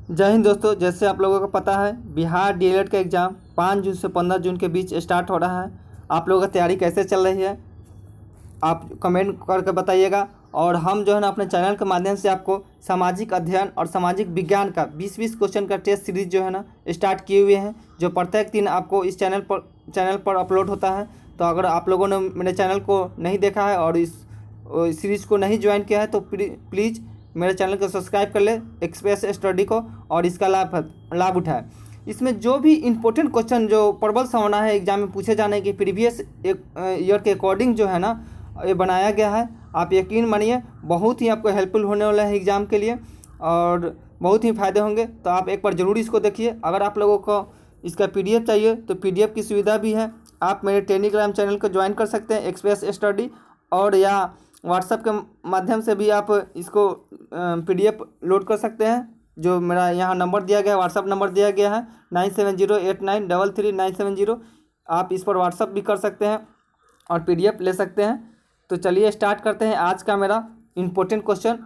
जय हिंद दोस्तों। जैसे आप लोगों को पता है, बिहार डीएलएड का एग्ज़ाम 5 जून से 15 जून के बीच स्टार्ट हो रहा है। आप लोगों की तैयारी कैसे चल रही है आप कमेंट करके बताइएगा। और हम जो है ना अपने चैनल के माध्यम से आपको सामाजिक अध्ययन और सामाजिक विज्ञान का 20-20 क्वेश्चन का टेस्ट सीरीज जो है ना स्टार्ट किए हुए हैं, जो प्रत्येक दिन आपको इस चैनल पर अपलोड होता है। तो अगर आप लोगों ने मेरे चैनल को नहीं देखा है और इस सीरीज़ को नहीं ज्वाइन किया है तो प्लीज़ मेरे चैनल को सब्सक्राइब कर ले, एक्सप्रेस स्टडी को, और इसका लाभ उठाए। इसमें जो भी इम्पोर्टेंट क्वेश्चन जो प्रबल संभावना है एग्जाम में पूछे जाने की प्रीवियस ईयर के अकॉर्डिंग जो है ना ये बनाया गया है। आप यकीन मानिए बहुत ही आपको हेल्पफुल होने वाला है एग्ज़ाम के लिए और बहुत ही फ़ायदे होंगे। तो आप एक बार ज़रूर इसको देखिए। अगर आप लोगों को इसका PDF चाहिए तो PDF की सुविधा भी है। आप मेरे टेलीग्राम चैनल को ज्वाइन कर सकते हैं, एक्सप्रेस स्टडी, और या व्हाट्सएप के माध्यम से भी आप इसको PDF लोड कर सकते हैं। जो मेरा यहाँ नंबर दिया गया है, व्हाट्सएप नंबर दिया गया है 9708933970। आप इस पर व्हाट्सएप भी कर सकते हैं और PDF ले सकते हैं। तो चलिए स्टार्ट करते हैं आज का मेरा इम्पोर्टेंट क्वेश्चन।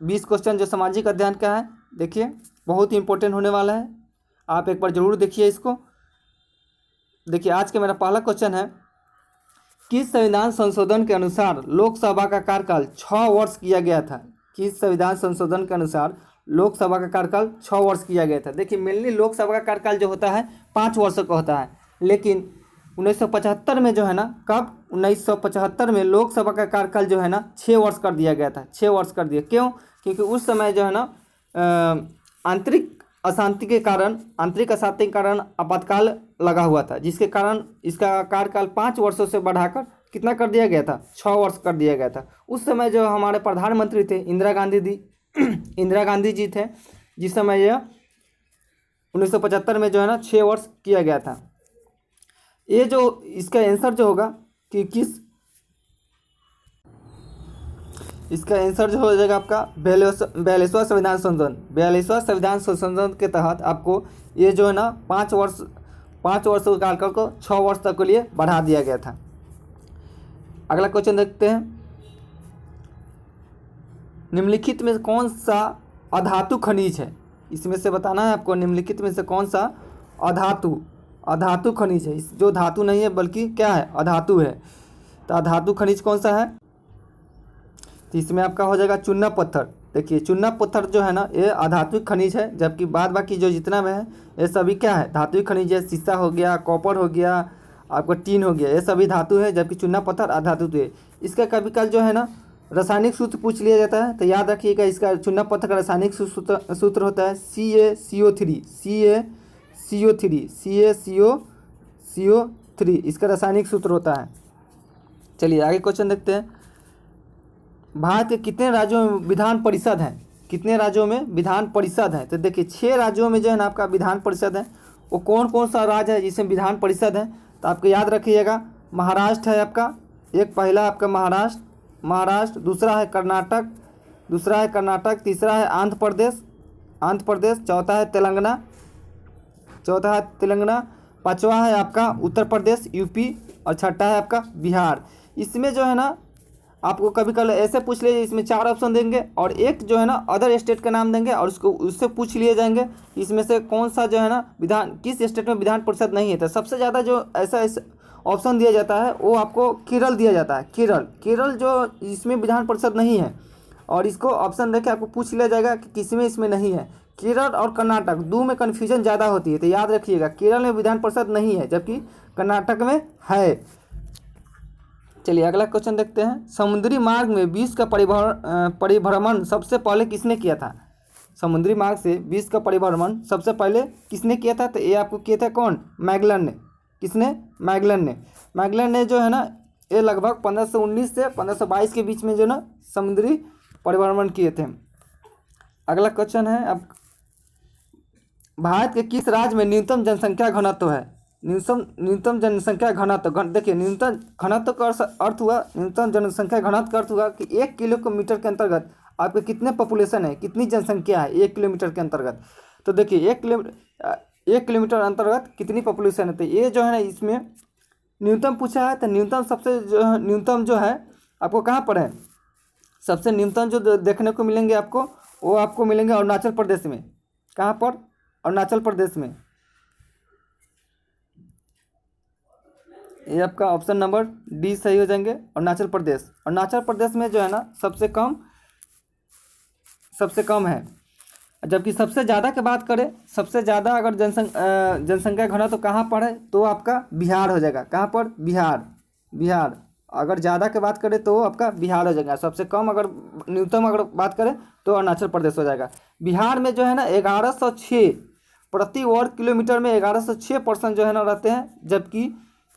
20 क्वेश्चन जो सामाजिक अध्ययन का है, देखिए बहुत ही इम्पोर्टेंट होने वाला है। आप एक बार ज़रूर देखिए इसको। देखिए आज का मेरा पहला क्वेश्चन है, किस संविधान संशोधन के अनुसार लोकसभा का कार्यकाल 6 वर्ष किया गया था? किस संविधान संशोधन के अनुसार लोकसभा का कार्यकाल 6 वर्ष किया गया था? देखिए मेनली लोकसभा का कार्यकाल जो होता है 5 वर्षों का होता है, लेकिन 1975 में जो है ना, कब 1975 में लोकसभा का कार्यकाल जो है ना 6 वर्ष कर दिया गया था। 6 वर्ष कर दिया, क्यों? क्योंकि उस समय जो है ना आंतरिक अशांति के कारण आपातकाल लगा हुआ था, जिसके कारण इसका कार्यकाल 5 वर्षों से बढ़ाकर कितना कर दिया गया था? 6 वर्ष कर दिया गया था। उस समय जो हमारे प्रधानमंत्री थे इंदिरा गांधी जी थे, जिस समय यह 1975 में जो है ना 6 वर्ष किया गया था। ये जो इसका आंसर जो होगा कि इसका आंसर जो हो जाएगा आपका 42वां संविधान संशोधन। 42वां संविधान संशोधन के तहत आपको ये जो है ना 5 वर्ष के कार्यकाल को 6 वर्ष तक के लिए बढ़ा दिया गया था। अगला क्वेश्चन देखते हैं, निम्नलिखित में कौन सा अधातु खनिज है? इसमें से बताना है आपको, निम्नलिखित में से कौन सा अधातु खनिज है। जो धातु नहीं है बल्कि क्या है, अधातु है। तो अधातु खनिज कौन सा है? तो इसमें आपका हो जाएगा चूना पत्थर। देखिए चूना पत्थर जो है ना ये अधातु खनिज है, जबकि बाद बाकी जो जितना में है ये सभी क्या है, धातु खनिज है। शीशा हो गया, कॉपर हो गया, आपका टीन हो गया, ये सभी धातु है, जबकि चूना पत्थर अधातु है। इसका कभी कल जो है ना रासायनिक सूत्र पूछ लिया जाता है, तो याद रखिएगा इसका चूना पत्थर का रासायनिक सूत्र होता है CaCO3। इसका रासायनिक सूत्र होता है। चलिए आगे क्वेश्चन देखते हैं, भारत के कितने राज्यों में विधान परिषद है? कितने राज्यों में विधान परिषद है? तो देखिए 6 राज्यों में जो है ना आपका विधान परिषद है। वो कौन कौन सा राज्य है जिसमें विधान परिषद है? तो आपको याद रखिएगा, महाराष्ट्र है आपका, एक पहला आपका महाराष्ट्र, दूसरा है कर्नाटक, तीसरा है आंध्र प्रदेश, चौथा है तेलंगाना, पांचवा है आपका उत्तर प्रदेश यूपी, और छठा है आपका बिहार। इसमें जो है ना आपको कभी कभी ऐसे पूछ लीजिए, इसमें 4 ऑप्शन देंगे और एक जो है ना अदर स्टेट का नाम देंगे और उससे पूछ लिए जाएंगे इसमें से कौन सा जो है ना किस स्टेट में विधान परिषद नहीं है। तो सबसे ज़्यादा जो ऐसा ऑप्शन दिया जाता है वो आपको केरल दिया जाता है। केरल जो इसमें विधान परिषद नहीं है, और इसको ऑप्शन देके आपको पूछ लिया जाएगा कि किसमें इसमें नहीं है। केरल और कर्नाटक दो में कन्फ्यूजन ज़्यादा होती है, तो याद रखिएगा केरल में विधान परिषद नहीं है जबकि कर्नाटक में है। चलिए अगला क्वेश्चन देखते हैं, समुद्री मार्ग में विश्व का परिभ्रमण सबसे पहले किसने किया था? समुद्री मार्ग से विश्व का परिभ्रमण सबसे पहले किसने किया था? तो ये आपको किया था कौन? मैगलन ने। किसने? मैगलन ने जो है ना ये लगभग 1519 से 1522 के बीच में जो ना समुद्री परिभ्रमण किए थे। अगला क्वेश्चन है, अब भारत के किस राज्य में न्यूनतम जनसंख्या घनत्व है? न्यूनतम जनसंख्या घनत्व, देखिए न्यूनतम घनत्व का अर्थ हुआ, न्यूनतम जनसंख्या घनत्व का अर्थ हुआ कि 1 किलोमीटर के अंतर्गत आपके कितने पॉपुलेशन है, कितनी जनसंख्या है 1 किलोमीटर के अंतर्गत। तो देखिए 1 किलोमीटर अंतर्गत कितनी पॉपुलेशन है। तो ये जो है ना इसमें न्यूनतम पूछा है, तो न्यूनतम जो है आपको कहाँ पर है? सबसे न्यूनतम जो देखने को मिलेंगे आपको, वो आपको मिलेंगे अरुणाचल प्रदेश में। कहाँ पर? अरुणाचल प्रदेश में। ये आपका ऑप्शन नंबर डी सही हो जाएंगे, अरुणाचल प्रदेश। अरुणाचल प्रदेश में जो है ना सबसे कम है। जबकि सबसे ज़्यादा की बात करें, सबसे ज़्यादा अगर जनसंख्या घना तो कहाँ पर है? तो आपका बिहार हो जाएगा। कहाँ पर? बिहार। अगर ज़्यादा की बात करें तो आपका बिहार हो जाएगा। सबसे कम अगर न्यूनतम अगर बात करें तो अरुणाचल प्रदेश हो जाएगा। बिहार में जो है ना 1106 प्रति वर्ग किलोमीटर में 1106% जो है ना रहते हैं। जबकि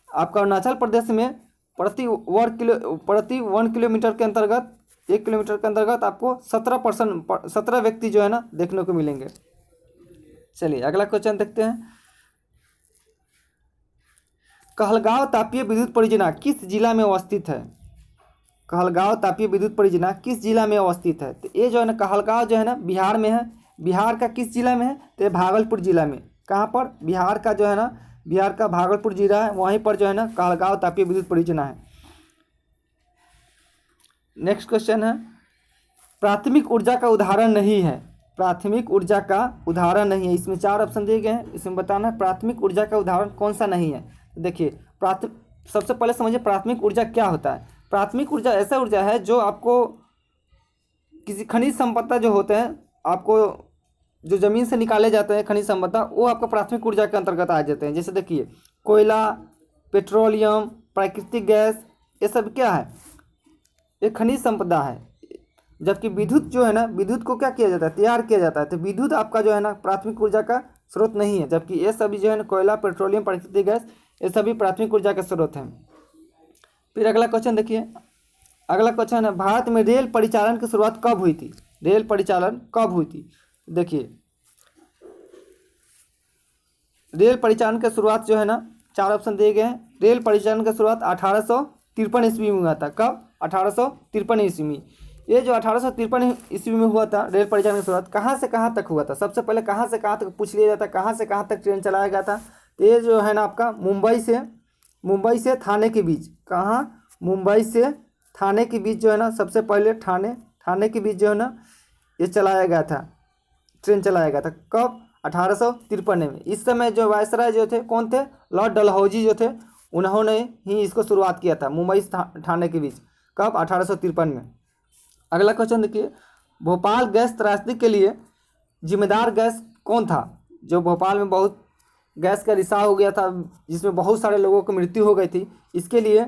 आपका अरुणाचल प्रदेश में प्रति 1 किलोमीटर के अंतर्गत 1 किलोमीटर के अंतर्गत आपको 17 व्यक्ति जो है ना देखने को मिलेंगे। चलिए अगला क्वेश्चन देखते हैं। कहलगांव तापीय विद्युत परियोजना किस जिला में अवस्थित है? कहलगांव तापीय विद्युत परियोजना किस जिला में अवस्थित है? तो ये जो है ना कहलगांव जो है ना बिहार में है। बिहार का किस जिला में है? तो ये भागलपुर जिला में। कहाँ पर? बिहार का जो है ना, बिहार का भागलपुर जिला है, वहीं पर जो है ना कहलगांव तापीय विद्युत परियोजना है। नेक्स्ट क्वेश्चन है, प्राथमिक ऊर्जा का उदाहरण नहीं है। प्राथमिक ऊर्जा का उदाहरण नहीं है। इसमें 4 ऑप्शन दिए गए हैं, इसमें बताना है प्राथमिक ऊर्जा का उदाहरण कौन सा नहीं है। देखिए सबसे पहले समझिए प्राथमिक ऊर्जा क्या होता है। प्राथमिक ऊर्जा ऐसा ऊर्जा है जो आपको किसी खनिज संपदा जो होते हैं, आपको जो ज़मीन से निकाले जाते हैं खनिज संपदा, वो आपको प्राथमिक ऊर्जा के अंतर्गत आ जाते हैं। जैसे देखिए कोयला, पेट्रोलियम, प्राकृतिक गैस, ये सब क्या है? ये खनिज संपदा है। जबकि विद्युत जो है ना, विद्युत को क्या किया जाता है? तैयार किया जाता है। तो विद्युत आपका जो है ना प्राथमिक ऊर्जा का स्रोत नहीं है। जबकि ये सभी जो है ना कोयला, पेट्रोलियम, प्राकृतिक गैस, ये सभी प्राथमिक ऊर्जा के स्रोत हैं। फिर अगला क्वेश्चन देखिए। अगला क्वेश्चन है, भारत में रेल परिचालन की शुरुआत कब हुई थी? रेल परिचालन कब हुई थी? देखिए रेल परिचालन की शुरुआत जो है ना 4 ऑप्शन दिए गए हैं। रेल परिचालन की शुरुआत 1853 ईस्वी में हुआ था। कब? 1853 ईस्वी में। ये जो 1853 ईस्वी में हुआ था रेल परिचालन की शुरुआत, कहाँ से कहाँ तक हुआ था? सबसे पहले कहाँ से कहाँ तक पूछ लिया जाता है, कहाँ से कहाँ तक ट्रेन चलाया गया था? तो ये जो है ना आपका मुंबई से थाने के बीच। कहाँ? मुंबई से थाने के बीच जो है ना सबसे पहले थाने के बीच जो है ना ये चलाया गया था, ट्रेन चलाया गया था। कब? 1853 में। इस समय जो वायसराय जो थे कौन थे? लॉर्ड डलहौजी जो थे, उन्होंने ही इसको शुरुआत किया था मुंबई से थाने के बीच। कब? 1853 में। अगला क्वेश्चन देखिए, भोपाल गैस त्रासदी के लिए जिम्मेदार गैस कौन था? जो भोपाल में बहुत गैस का रिसाव हो गया था, जिसमें बहुत सारे लोगों की मृत्यु हो गई थी, इसके लिए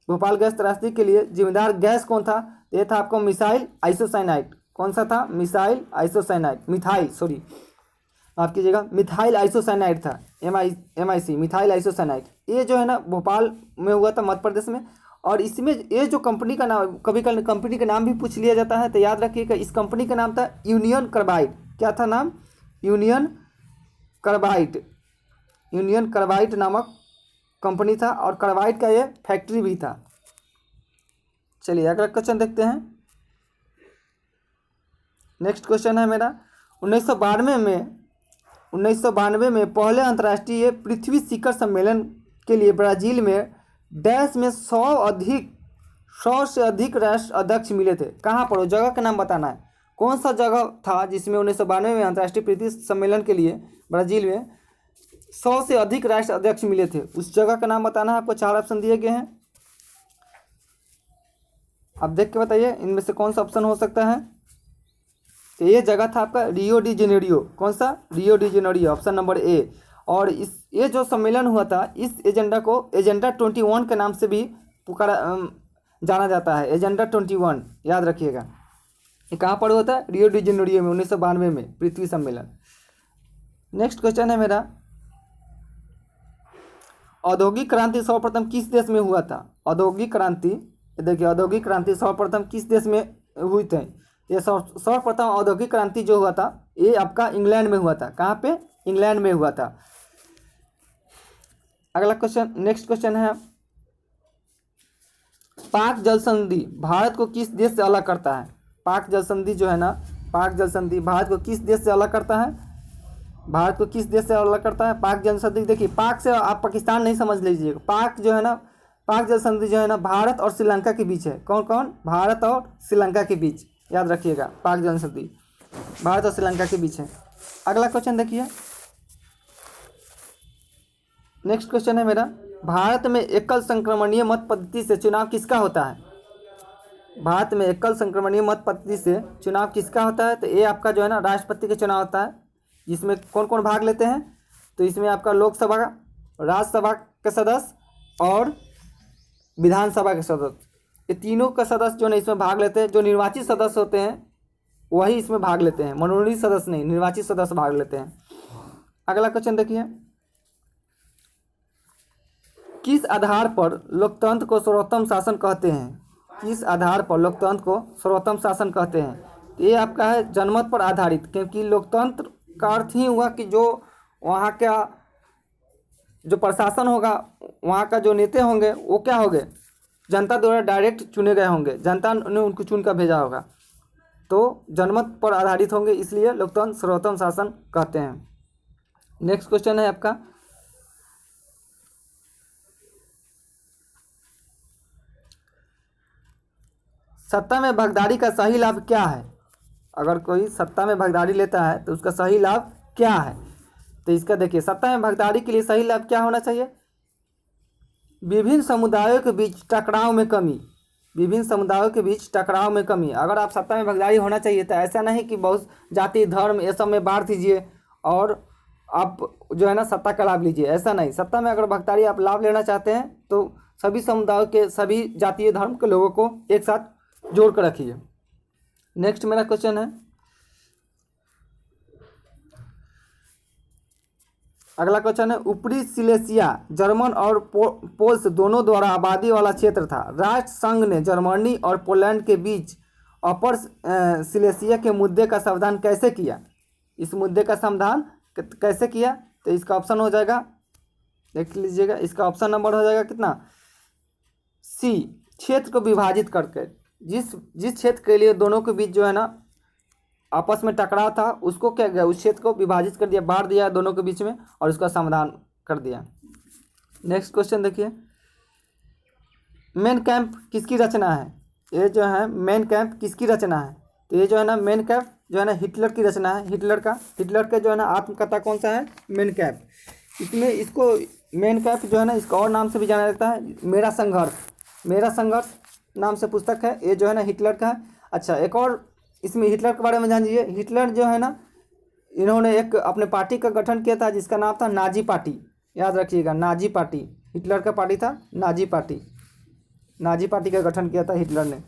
भोपाल गैस त्रासदी के लिए जिम्मेदार गैस कौन था? ये था आपको मिसाइल आइसोसाइनाइड। कौन सा था? मिसाइल आइसोसाइनाइड, माफ कीजिएगा, मिथाइल आइसोसाइनाइड था। MIC methyl isocyanide. ये जो है ना भोपाल में हुआ था, मध्य प्रदेश में। और इसमें ये जो कंपनी का नाम, कभी कभी कंपनी का नाम भी पूछ लिया जाता है, तो याद रखिएगा इस कंपनी का नाम था यूनियन कार्बाइड। क्या था नाम? यूनियन कार्बाइड नामक कंपनी था, और कार्बाइड का ये फैक्ट्री भी था। चलिए अगला क्वेश्चन देखते हैं। नेक्स्ट क्वेश्चन है मेरा, 1992 में पहले अंतर्राष्ट्रीय पृथ्वी शिखर सम्मेलन के लिए ब्राज़ील में डैश में 100 से अधिक राष्ट्र अध्यक्ष मिले थे। कहाँ पर? वो जगह का नाम बताना है। कौन सा जगह था जिसमें 1992 में अंतर्राष्ट्रीय पृथ्वी सम्मेलन के लिए ब्राज़ील में 100 से अधिक राष्ट्र अध्यक्ष मिले थे? उस जगह का नाम बताना है आपको। 4 ऑप्शन दिए गए हैं, आप देख के बताइए इनमें से कौन सा ऑप्शन हो सकता है। तो ये जगह था आपका रियो डी जेनेरियो। कौन सा? Rio de Janeiro, option number A. और ये जो सम्मेलन हुआ था, इस एजेंडा को एजेंडा 21 के नाम से भी जाना जाता है। एजेंडा 21 याद रखिएगा। ये कहाँ पर हुआ था? रियो डी जेनेरियो में 1992 में पृथ्वी सम्मेलन। नेक्स्ट क्वेश्चन है मेरा, औद्योगिक क्रांति सर्वप्रथम किस देश में हुआ था? औद्योगिक क्रांति, देखिए औद्योगिक क्रांति सर्वप्रथम किस देश में हुई थी? ये सर्वप्रथम औद्योगिक क्रांति जो हुआ था ये आपका इंग्लैंड में हुआ था। कहाँ पे? इंग्लैंड में हुआ था। अगला क्वेश्चन, नेक्स्ट क्वेश्चन है, पाक जल संधि भारत को किस देश से अलग करता है? पाक जल संधि जो है ना, पाक जल संधि भारत को किस देश से अलग करता है? भारत को किस देश से अलग करता है? पाक जल संधि, देखिए पाक से आप पाकिस्तान नहीं समझ लीजिएगा। पाक जो है ना, पाक जल संधि जो है ना भारत और श्रीलंका के बीच है। कौन कौन? भारत और श्रीलंका के बीच, याद रखिएगा। पाक जल संधि भारत और श्रीलंका के बीच है। अगला क्वेश्चन देखिए, नेक्स्ट क्वेश्चन है मेरा, भारत में एकल संक्रमणीय मत पद्धति से चुनाव किसका होता है? भारत में एकल संक्रमणीय मत पद्धति से चुनाव किसका होता है? तो ये आपका जो है ना राष्ट्रपति का चुनाव होता है, जिसमें कौन कौन भाग लेते हैं? तो इसमें आपका लोकसभा, राज्यसभा के सदस्य और विधानसभा के सदस्य, ये तीनों का सदस्य जो है इसमें भाग लेते हैं। जो निर्वाचित सदस्य होते हैं वही इसमें भाग लेते हैं, मनोनीत सदस्य नहीं, निर्वाचित सदस्य भाग लेते हैं। अगला क्वेश्चन देखिए, किस आधार पर लोकतंत्र को सर्वोत्तम शासन कहते हैं? किस आधार पर लोकतंत्र को सर्वोत्तम शासन कहते हैं? तो ये आपका है जनमत पर आधारित, क्योंकि लोकतंत्र का अर्थ ही हुआ कि जो वहाँ का जो प्रशासन होगा, वहाँ का जो नेता होंगे वो क्या होंगे? जनता द्वारा डायरेक्ट चुने गए होंगे, जनता ने उनको चुन कर भेजा होगा, तो जनमत पर आधारित होंगे, इसलिए लोकतंत्र सर्वोत्तम शासन कहते हैं। नेक्स्ट क्वेश्चन है आपका, सत्ता में भागीदारी का सही लाभ क्या है? अगर कोई सत्ता में भागीदारी लेता है तो उसका सही लाभ क्या है? तो इसका देखिए, सत्ता में भागीदारी के लिए सही लाभ क्या होना चाहिए? विभिन्न समुदायों के बीच टकराव में कमी, विभिन्न समुदायों के बीच टकराव में कमी। अगर आप सत्ता में भागीदारी होना चाहिए तो ऐसा नहीं कि बहुत जाति धर्म ये सब में बांट दीजिए और आप जो है ना सत्ता का लाभ लीजिए, ऐसा नहीं। सत्ता में अगर भागीदारी आप लाभ लेना चाहते हैं तो सभी समुदायों के, सभी जातीय धर्म के लोगों को एक साथ जोड़ कर रखिए। नेक्स्ट मेरा क्वेश्चन है, अगला क्वेश्चन है, ऊपरी सिलेसिया जर्मन और पोल्स दोनों द्वारा आबादी वाला क्षेत्र था। राष्ट्र संघ ने जर्मनी और पोलैंड के बीच अपर सिलेसिया के मुद्दे का समाधान कैसे किया? इस मुद्दे का समाधान कैसे किया? तो इसका ऑप्शन हो जाएगा, देख लीजिएगा, इसका ऑप्शन नंबर हो जाएगा कितना? सी, क्षेत्र को विभाजित करके। जिस क्षेत्र के लिए दोनों के बीच जो है ना आपस में टकराव था, उसको क्या किया? उस क्षेत्र को विभाजित कर दिया, बांट दिया दोनों के बीच में और उसका समाधान कर दिया। नेक्स्ट क्वेश्चन देखिए, मेन कैंप किसकी रचना है? ये जो है मेन कैंप किसकी रचना है? तो ये जो है ना मेन कैंप जो है ना हिटलर की रचना है। हिटलर का जो है ना आत्मकथा कौन सा है? Main camp. इसमें इसको मेन कैंप जो है ना इसका और नाम से भी जाना जाता है, मेरा संघर्ष नाम से पुस्तक है। ये जो है ना हिटलर का है। अच्छा, एक और इसमें हिटलर के बारे में जान लीजिए। हिटलर जो है ना, इन्होंने एक अपने पार्टी का गठन किया था जिसका नाम था नाजी पार्टी। याद रखिएगा, नाजी पार्टी हिटलर का पार्टी था, नाजी पार्टी का गठन किया था हिटलर ने।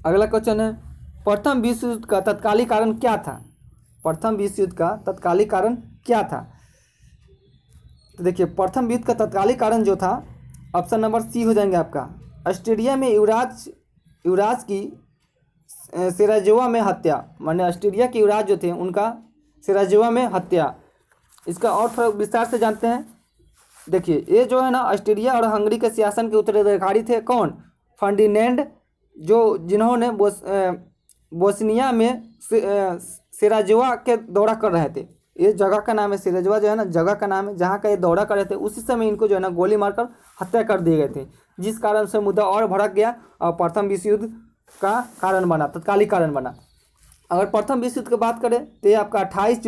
अगला क्वेश्चन है, प्रथम विश्व युद्ध का तत्कालीन कारण क्या था? प्रथम विश्व युद्ध का तत्कालीन कारण क्या था? तो देखिए, प्रथम युद्ध का तत्कालीन कारण जो था, ऑप्शन नंबर सी हो जाएंगे आपका। ऑस्ट्रेलिया में युवराज की सेराजेवा में हत्या, माने ऑस्ट्रेलिया के युवराज जो थे उनका सेराजेवा में हत्या। इसका और थोड़ा विस्तार से जानते हैं। देखिए, ये जो है ना ऑस्ट्रेलिया और हंगरी के शासन के उत्तराधिकारी थे कौन? फर्डिनेंड, जिन्होंने बोस्निया में सेराजेवा के दौरा कर रहे थे। ये जगह का नाम है, सेराजेवा जो है ना जगह का नाम है, जहाँ का ये दौरा कर रहे थे उसी समय इनको जो है ना गोली मारकर हत्या कर दिए गए थे, जिस कारण से मुद्दा और भड़क गया और प्रथम विश्व युद्ध का कारण बना, तत्कालीन कारण बना। अगर प्रथम विश्व युद्ध की बात करें तो ये आपका 28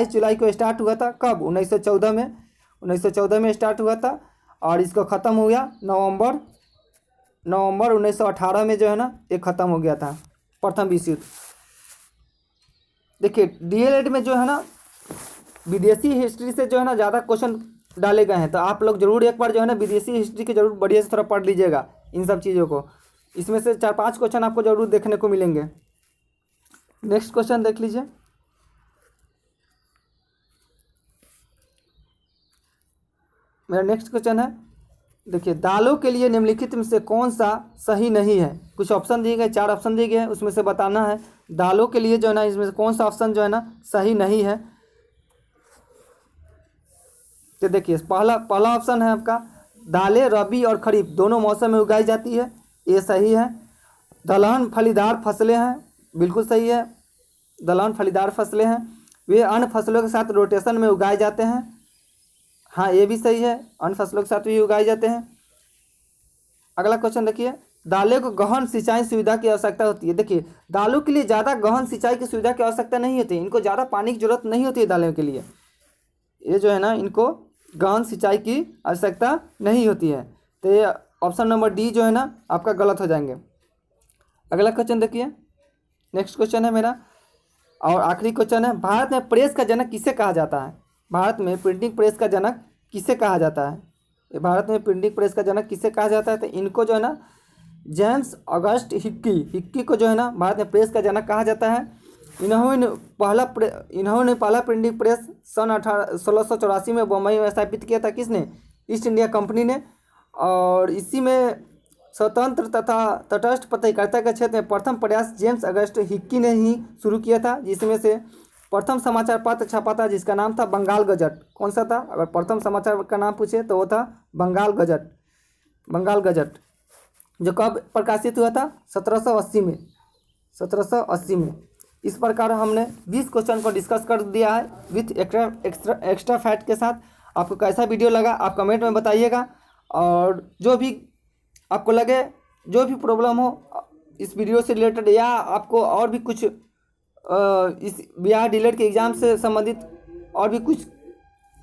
जुलाई को स्टार्ट हुआ था। कब? 1914 में स्टार्ट हुआ था और इसको ख़त्म हो गया नवंबर 1918 में जो है ना ये ख़त्म हो गया था प्रथम विश्व युद्ध। देखिए, डीएलएड में जो है ना विदेशी हिस्ट्री से जो है ना ज़्यादा क्वेश्चन डाले गए हैं, तो आप लोग जरूर एक बार जो है ना विदेशी हिस्ट्री के जरूर बढ़िया से थोड़ा पढ़ लीजिएगा इन सब चीज़ों को। इसमें से 4-5 क्वेश्चन आपको जरूर देखने को मिलेंगे। नेक्स्ट क्वेश्चन देख लीजिए, मेरा नेक्स्ट क्वेश्चन है, देखिए, दालों के लिए निम्नलिखित में से कौन सा सही नहीं है? कुछ ऑप्शन दिए गए, 4 ऑप्शन दिए गए हैं, उसमें से बताना है दालों के लिए जो है ना इसमें से कौन सा ऑप्शन जो है ना सही नहीं है। तो देखिए, पहला ऑप्शन है आपका, दालें रबी और खरीफ दोनों मौसम में उगाई जाती है, ये सही है। दलहन फलीदार फसलें हैं, बिल्कुल सही है, दलहन फलीदार फसलें हैं। वे अन्य फसलों के साथ रोटेशन में उगाए जाते हैं, हाँ ये भी सही है, अन्य फसलों के साथ भी उगाए जाते हैं। अगला क्वेश्चन देखिए, दालों को गहन सिंचाई सुविधा की आवश्यकता होती है। देखिए, दालों के लिए ज़्यादा गहन सिंचाई की सुविधा की आवश्यकता नहीं होती, इनको ज़्यादा पानी की जरूरत नहीं होती है दालों के लिए। ये जो है ना, इनको गहन सिंचाई की आवश्यकता नहीं होती है। तो ये ऑप्शन नंबर डी जो है ना आपका गलत हो जाएंगे। अगला क्वेश्चन देखिए, नेक्स्ट क्वेश्चन है मेरा और आखिरी क्वेश्चन है, भारत में प्रेस का जनक किसे कहा जाता है? भारत में प्रिंटिंग प्रेस का जनक किसे कहा जाता है? ये भारत में प्रिंटिंग प्रेस का जनक किसे कहा जाता है? तो इनको जो है ना जेम्स ऑगस्ट हिक्की को जो है ना भारत में प्रेस का जनक कहा जाता है। इन्होंने पहला प्रिंटिंग प्रेस सन 1684 में बम्बई में स्थापित किया था। किसने? ईस्ट इंडिया कंपनी ने। और इसी में स्वतंत्र तथा तटस्थ पत्रकारिता के क्षेत्र में प्रथम प्रयास जेम्स अगस्ट हिक्की ने ही शुरू किया था, जिसमें से प्रथम समाचार पत्र छपा था जिसका नाम था बंगाल गजट। कौन सा था? अगर प्रथम समाचार का नाम पूछे तो वो था बंगाल गजट, जो कब प्रकाशित हुआ था? 1780 में। 1780 में। इस प्रकार हमने 20 क्वेश्चन को डिस्कस कर दिया है विथ एक्स्ट्रा फैक्ट के साथ। आपको कैसा वीडियो लगा आप कमेंट में बताइएगा, और जो भी आपको लगे, जो भी प्रॉब्लम हो इस वीडियो से रिलेटेड, या आपको और भी कुछ इस बिहार डीएलएड के एग्ज़ाम से संबंधित और भी कुछ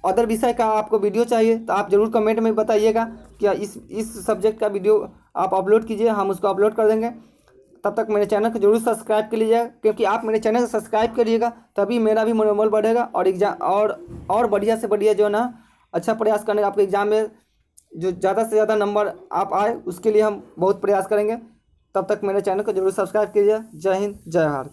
अदर विषय का आपको वीडियो चाहिए, तो आप ज़रूर कमेंट में बताइएगा कि इस सब्जेक्ट का वीडियो आप अपलोड कीजिए, हम उसको अपलोड कर देंगे। तब तक मेरे चैनल को जरूर सब्सक्राइब कर लीजिएगा, क्योंकि आप मेरे चैनल को सब्सक्राइब करिएगा तभी मेरा भी मनोबल बढ़ेगा और एग्जाम और बढ़िया से बढ़िया जो है ना अच्छा प्रयास करने का आपके एग्ज़ाम में जो ज़्यादा से ज़्यादा नंबर आप आए उसके लिए हम बहुत प्रयास करेंगे। तब तक मेरे चैनल को जरूर सब्सक्राइब कीजिए। जय हिंद, जय भारत।